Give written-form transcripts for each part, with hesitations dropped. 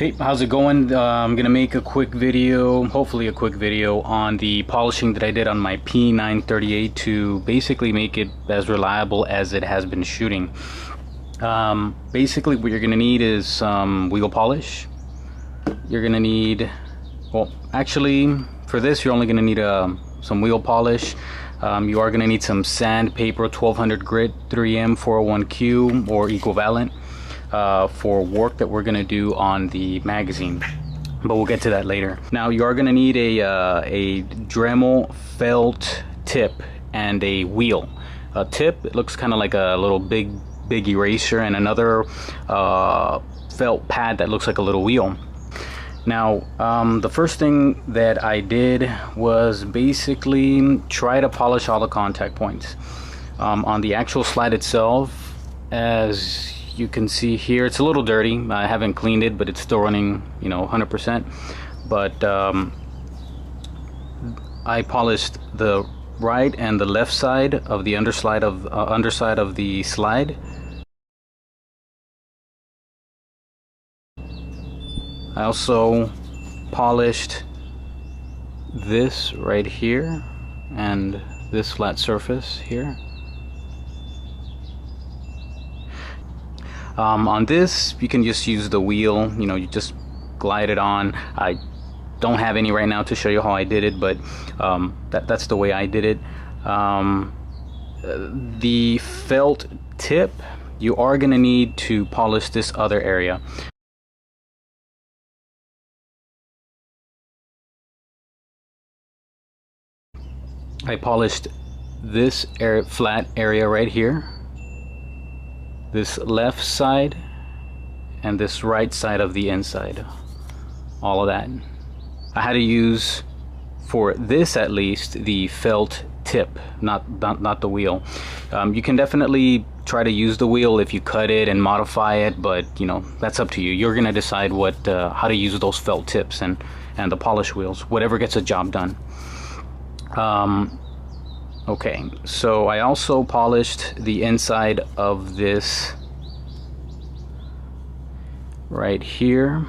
Hey, how's it going? I'm gonna make a quick video, hopefully a quick video, on the polishing that I did on my P938 to basically make it as reliable as it has been shooting. Basically what you're gonna need is some wheel polish. You're gonna need, well, actually for this you're only gonna need some wheel polish. You are gonna need some sandpaper, 1200 grit, 3M 401Q or equivalent. For work that we're gonna do on the magazine, but we'll get to that later. Now you are gonna need a Dremel felt tip and a wheel. A tip, it looks kind of like a little big eraser, and another felt pad that looks like a little wheel. Now the first thing that I did was basically try to polish all the contact points on the actual slide itself. As you can see here, it's a little dirty. I haven't cleaned it, but it's still running, 100%. But I polished the right and the left side of the underside of the slide. I also polished this right here and this flat surface here. On this, you can just use the wheel, you just glide it on. I don't have any right now to show you how I did it, but that's the way I did it. The felt tip, you are going to need to polish this other area. I polished this flat area right here, this left side, and this right side of the inside. All of that. I had to use, for this at least, the felt tip, not the wheel. You can definitely try to use the wheel if you cut it and modify it, but that's up to you. You're gonna decide how to use those felt tips and the polish wheels, whatever gets a job done. Okay, so I also polished the inside of this right here,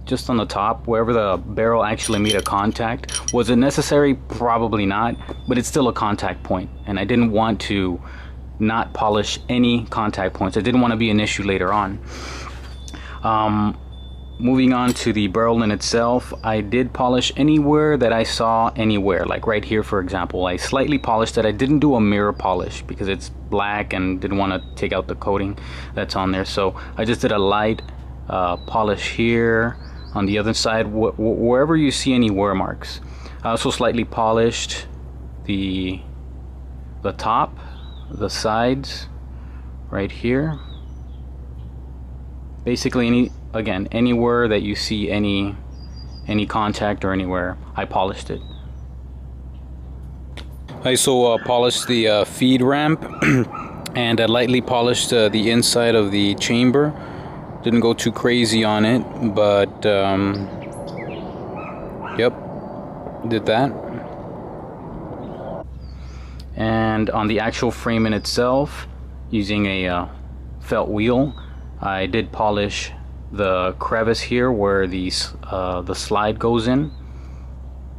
just on the top, wherever the barrel actually made a contact. Was it necessary? Probably not, but it's still a contact point, and I didn't want to not polish any contact points. I didn't want to be an issue later on. Moving on to the barrel in itself, I did polish anywhere that I saw anywhere, like right here for example. I slightly polished it. I didn't do a mirror polish because it's black and didn't want to take out the coating that's on there, so I just did a light polish here. On the other side, wherever you see any wear marks. I also slightly polished the top, the sides right here. Basically anywhere that you see any contact or anywhere, I polished it. I also polished the feed ramp and I lightly polished the inside of the chamber. Didn't go too crazy on it, but yep, did that. And on the actual frame in itself, using a felt wheel, I did polish the crevice here where the slide goes in,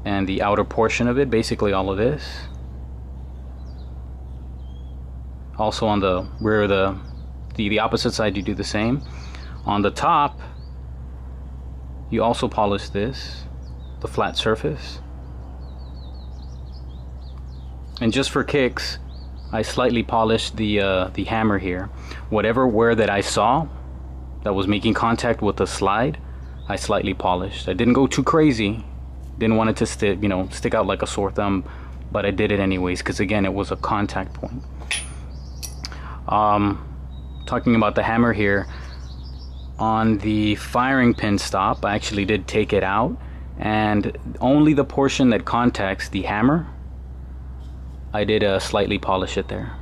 and the outer portion of it, basically all of this. Also on the rear, the opposite side, you do the same. On the top, you also polish this, the flat surface. And just for kicks, I slightly polished the hammer here. Whatever wear that I saw that was making contact with the slide, I slightly polished. I didn't go too crazy. Didn't want it to stick out like a sore thumb, but I did it anyways because again, it was a contact point. Talking about the hammer here, on the firing pin stop, I actually did take it out, and only the portion that contacts the hammer, I did slightly polish it there.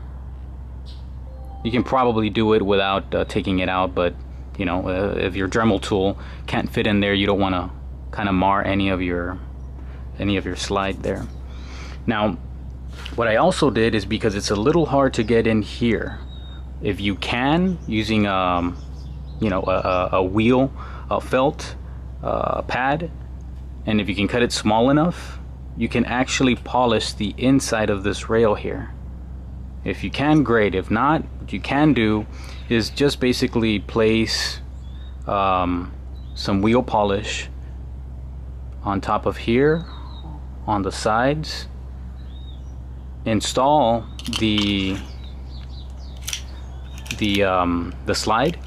You can probably do it without taking it out, but if your Dremel tool can't fit in there, you don't want to kind of mar any of your slide there. Now, what I also did is, because it's a little hard to get in here, if you can, using you know, a wheel, a felt pad, and if you can cut it small enough, you can actually polish the inside of this rail here. If you can, great. If not, what you can do is just basically place some wheel polish on top of here, on the sides, install the slide,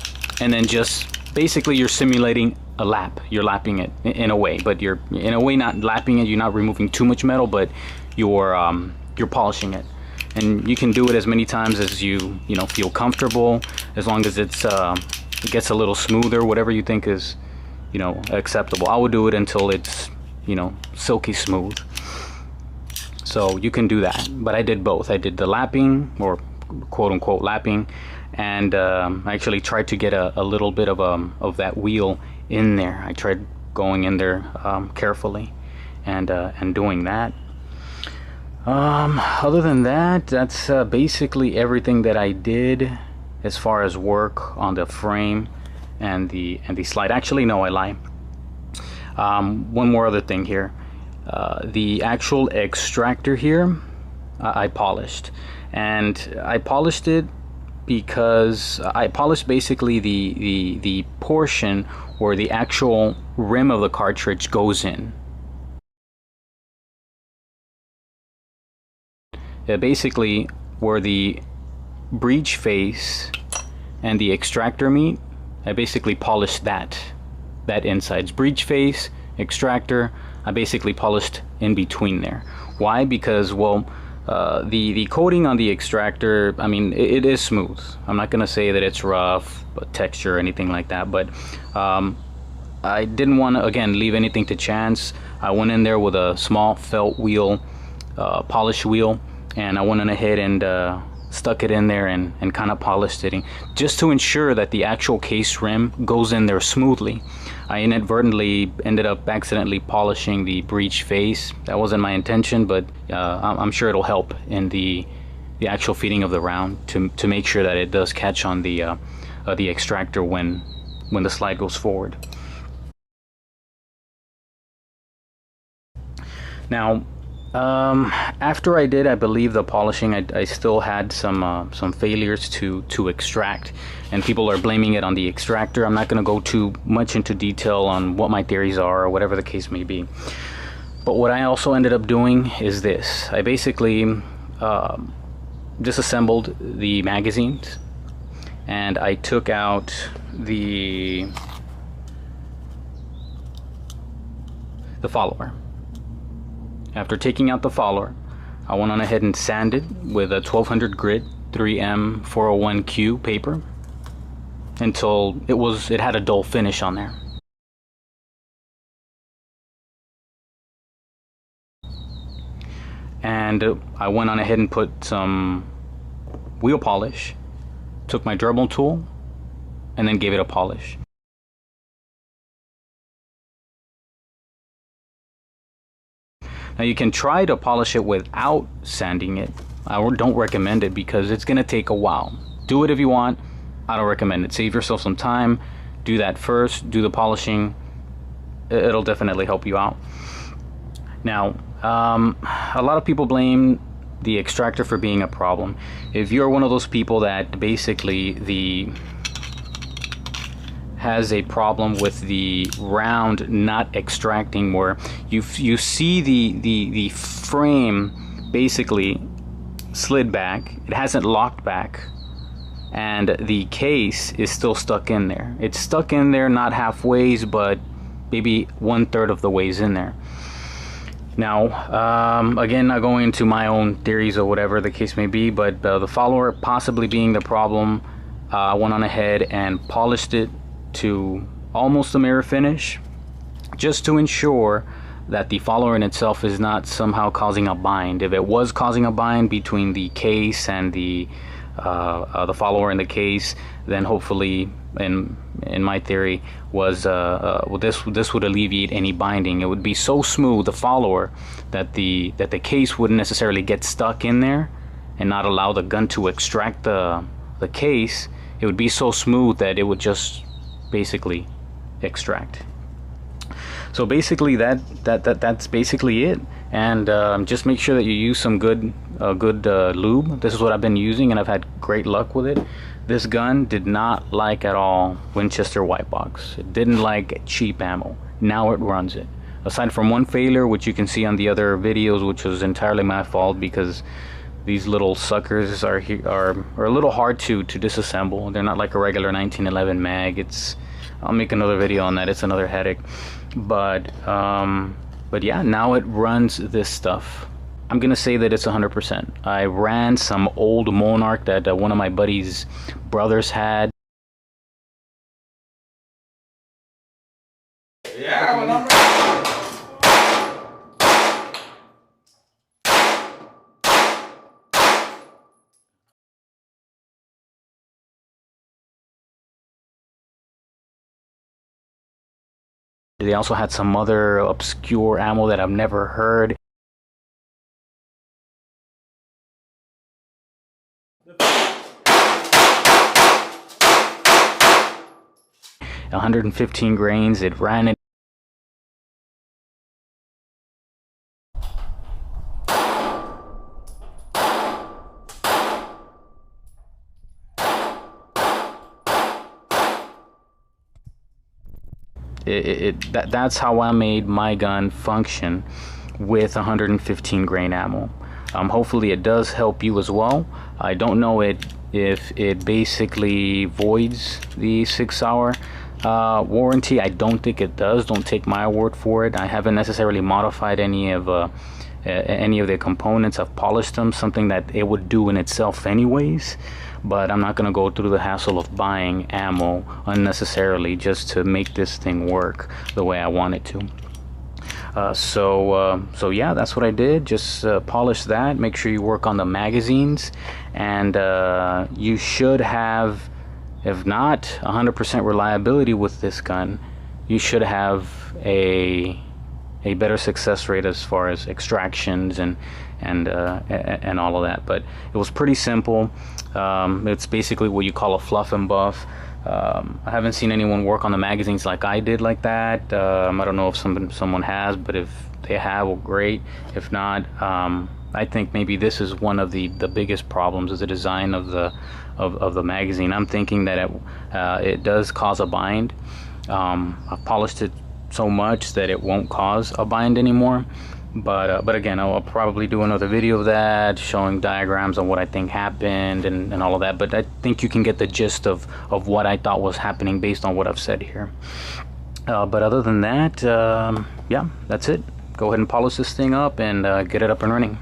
and then just basically you're simulating a lap. You're lapping it in a way, but you're in a way not lapping it. You're not removing too much metal, but you're polishing it. And you can do it as many times as you know, feel comfortable, as long as it's it gets a little smoother, whatever you think is, you know, acceptable. I would do it until it's, you know, silky smooth. So you can do that, but I did both. I did the lapping, or quote unquote lapping, and I actually tried to get a little bit of that wheel in there. I tried going in there carefully and doing that. Other than that, that's basically everything that I did as far as work on the frame and the slide. Actually, no, I lie. One more other thing here. The actual extractor here, I polished, and I polished it because I polished basically the portion where the actual rim of the cartridge goes in. Basically where the breech face and the extractor meet, I basically polished that insides. Breech face, extractor, I basically polished in between there. Why? Because, well, the coating on the extractor, I mean, it is smooth. I'm not gonna say that it's rough, texture or anything like that, but I didn't want to, again, leave anything to chance. I went in there with a small felt wheel, polish wheel, and I went on ahead and stuck it in there and kind of polished it, just to ensure that the actual case rim goes in there smoothly. I inadvertently ended up accidentally polishing the breech face. That wasn't my intention, but I'm sure it'll help in the actual feeding of the round to make sure that it does catch on the extractor when the slide goes forward. Now, after I did, I believe, the polishing, I still had some failures to extract, and people are blaming it on the extractor. I'm not going to go too much into detail on what my theories are or whatever the case may be. But what I also ended up doing is this. I basically disassembled the magazines, and I took out the follower. After taking out the follower, I went on ahead and sanded with a 1200 grit 3M 401Q paper until it had a dull finish on there. And I went on ahead and put some wheel polish, took my Dremel tool, and then gave it a polish. Now you can try to polish it without sanding it. I don't recommend it because it's going to take a while. Do it if you want. I don't recommend it. Save yourself some time. Do that first. Do the polishing. It'll definitely help you out. Now, a lot of people blame the extractor for being a problem. If you're one of those people that basically has a problem with the round not extracting, where you see the frame basically slid back, it hasn't locked back, and the case is still stuck in there. It's stuck in there, not halfways, but maybe 1/3 of the ways in there. Now, again, not going into my own theories or whatever the case may be, but the follower possibly being the problem, I went on ahead and polished it to almost a mirror finish, just to ensure that the follower in itself is not somehow causing a bind. If it was causing a bind between the case and the follower in the case, then hopefully, in my theory, was this would alleviate any binding. It would be so smooth, the follower, that the case wouldn't necessarily get stuck in there and not allow the gun to extract the the case, it would be so smooth that it would just basically extract. So basically that's basically it. And just make sure that you use some good lube. This is what I've been using, and I've had great luck with it. This gun did not like at all Winchester white box. It didn't like cheap ammo. Now it runs it. Aside from one failure, which you can see on the other videos, which was entirely my fault because these little suckers are a little hard to disassemble. They're not like a regular 1911 mag. I'll make another video on that. It's another headache. But yeah, now it runs this stuff. I'm gonna say that it's 100%. I ran some old Monarch that one of my buddy's brothers had. Yeah, well, I'm They also had some other obscure ammo that I've never heard. It 115 grains. It ran it. That's how I made my gun function with 115 grain ammo. Hopefully it does help you as well. I don't know if it basically voids the 6-hour warranty. I don't think it does. Don't take my word for it. I haven't necessarily modified any of the components. I've polished them, something that it would do in itself anyways. But I'm not going to go through the hassle of buying ammo unnecessarily just to make this thing work the way I want it to. So yeah, that's what I did. Just polish that. Make sure you work on the magazines, and you should have, if not 100% reliability with this gun, you should have a better success rate as far as extractions and all of that. But it was pretty simple. It's basically what you call a fluff and buff. I haven't seen anyone work on the magazines like I did like that. I don't know if someone has, but if they have, well, great. If not, I think maybe this is one of the biggest problems, is the design of the magazine. I'm thinking that it does cause a bind. I've polished it so much that it won't cause a bind anymore. But again, I'll probably do another video of that, showing diagrams on what I think happened and all of that. But I think you can get the gist of what I thought was happening based on what I've said here. But other than that, yeah, that's it. Go ahead and polish this thing up and get it up and running.